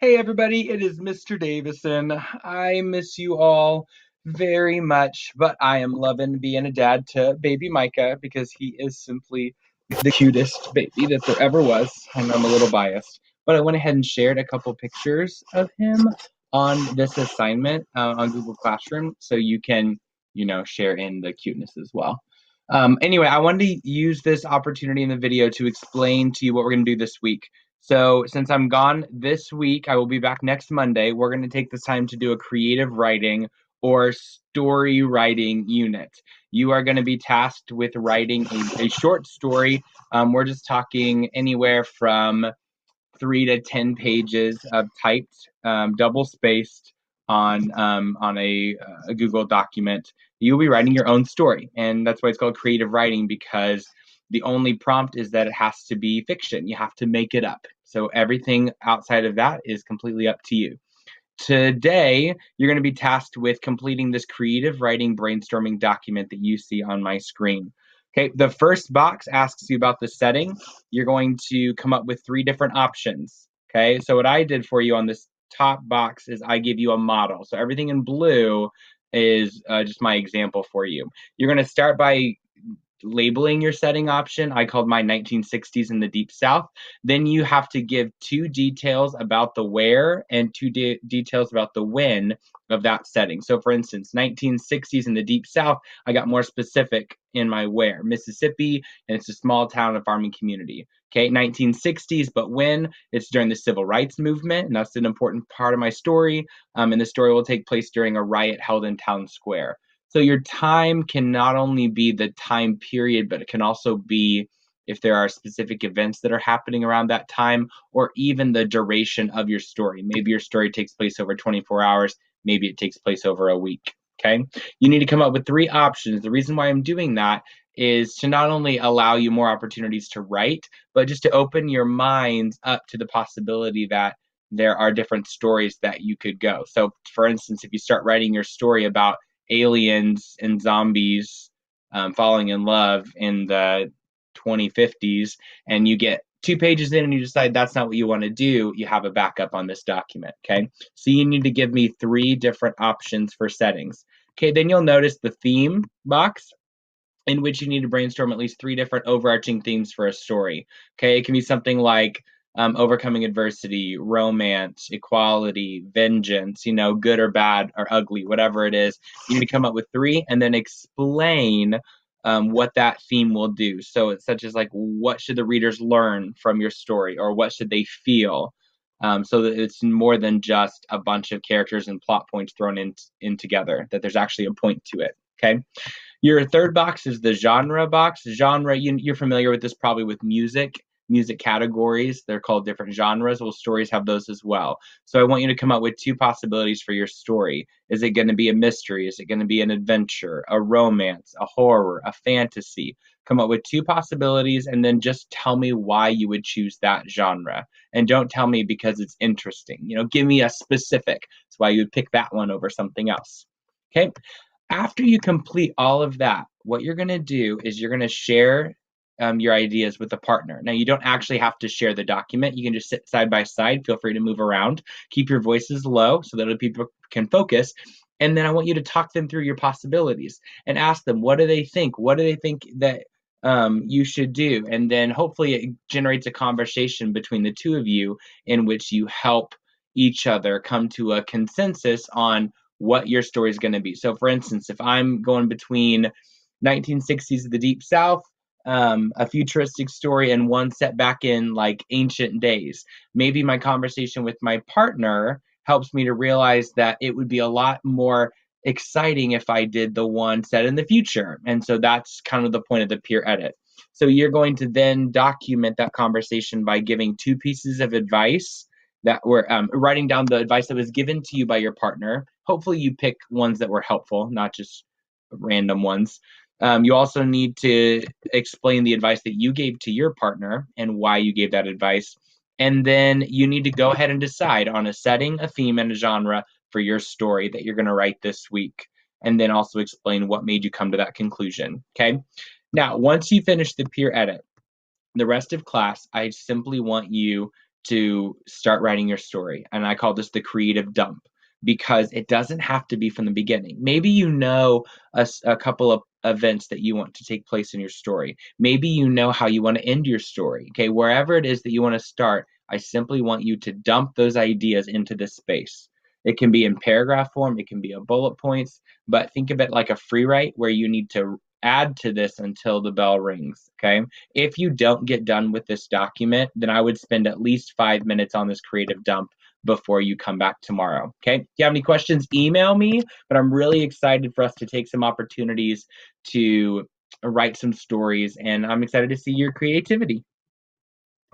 Hey everybody, it is Mr. Davison. I miss you all very much, but I am loving being a dad to baby Micah because he is simply the cutest baby that there ever was. I know I'm a little biased, but I went ahead and shared a couple pictures of him on this assignment on Google Classroom so you can, share in the cuteness as well. Anyway, I wanted to use this opportunity in the video to explain to you what we're going to do this week. So, since I'm gone this week, I will be back next Monday. We're going to take this time to do a creative writing or story writing unit. You are going to be tasked with writing a short story. We're just talking anywhere from 3 to 10 pages of typed, double spaced on a Google document. You'll be writing your own story, and that's why it's called creative writing, because the only prompt is that it has to be fiction. You have to make it up. So everything outside of that is completely up to you. Today, you're going to be tasked with completing this creative writing brainstorming document that you see on my screen. Okay, the first box asks you about the setting. You're going to come up with 3 different options. Okay, so what I did for you on this top box is I give you a model. So everything in blue is just my example for you. You're going to start by labeling your setting option. I called mine 1960s in the Deep South. Then you have to give 2 details about the where and 2 details about the when of that setting. So for instance, 1960s in the Deep South, I got more specific in my where. Mississippi, and it's a small town and farming community. Okay, 1960s, but when? It's during the Civil Rights Movement, and that's an important part of my story. And the story will take place during a riot held in Town Square. So your time can not only be the time period, but it can also be if there are specific events that are happening around that time, or even the duration of your story. Maybe your story takes place over 24 hours, maybe it takes place over a week. Okay. You need to come up with 3 options. The reason why I'm doing that is to not only allow you more opportunities to write, but just to open your minds up to the possibility that there are different stories that you could go. So, for instance, if you start writing your story about aliens and zombies falling in love in the 2050s, and you get 2 pages in and you decide that's not what you want to do, you have a backup on this document. Okay, so you need to give me 3 different options for settings. Okay, then you'll notice the theme box, in which you need to brainstorm at least 3 different overarching themes for a story. Okay, it can be something like overcoming adversity, romance, equality, vengeance, good or bad or ugly, whatever it is. You need to come up with 3 and then explain what that theme will do. So it's such as like, what should the readers learn from your story, or what should they feel? So that it's more than just a bunch of characters and plot points thrown in together, that there's actually a point to it. Okay. Your third box is the genre box. Genre, you're familiar with this probably with music categories. They're called different genres. Well, stories have those as well. So I want you to come up with 2 possibilities for your story. Is it going to be a mystery? Is it going to be an adventure, a romance, a horror, a fantasy? Come up with 2 possibilities and then just tell me why you would choose that genre. And don't tell me because it's interesting. Give me a specific. That's why you would pick that one over something else. Okay. After you complete all of that, what you're going to do is you're going to share your ideas with a partner. Now, you don't actually have to share the document. You can just sit side by side. Feel free to move around. Keep your voices low so that other people can focus. And then I want you to talk them through your possibilities and ask them, what do they think? What do they think that you should do? And then hopefully it generates a conversation between the 2 of you in which you help each other come to a consensus on what your story is going to be. So, for instance, if I'm going between 1960s of the Deep South, a futuristic story, and one set back in like ancient days, maybe my conversation with my partner helps me to realize that it would be a lot more exciting if I did the one set in the future. And so that's kind of the point of the peer edit. So you're going to then document that conversation by giving 2 pieces of advice that were writing down the advice that was given to you by your partner. Hopefully you pick ones that were helpful, not just random ones. You also need to explain the advice that you gave to your partner and why you gave that advice. And then you need to go ahead and decide on a setting, a theme, and a genre for your story that you're going to write this week. And then also explain what made you come to that conclusion. Okay. Now, once you finish the peer edit, the rest of class, I simply want you to start writing your story. And I call this the creative dump, because it doesn't have to be from the beginning. Maybe you know a couple of events that you want to take place in your story. Maybe you know how you want to end your story. Okay, wherever it is that you want to start, I simply want you to dump those ideas into this space. It can be in paragraph form, it can be a bullet points, but think of it like a free write where you need to add to this until the bell rings. Okay. If you don't get done with this document, then I would spend at least 5 minutes on this creative dump before you come back tomorrow. Okay. If you have any questions, email me. But I'm really excited for us to take some opportunities to write some stories, and I'm excited to see your creativity.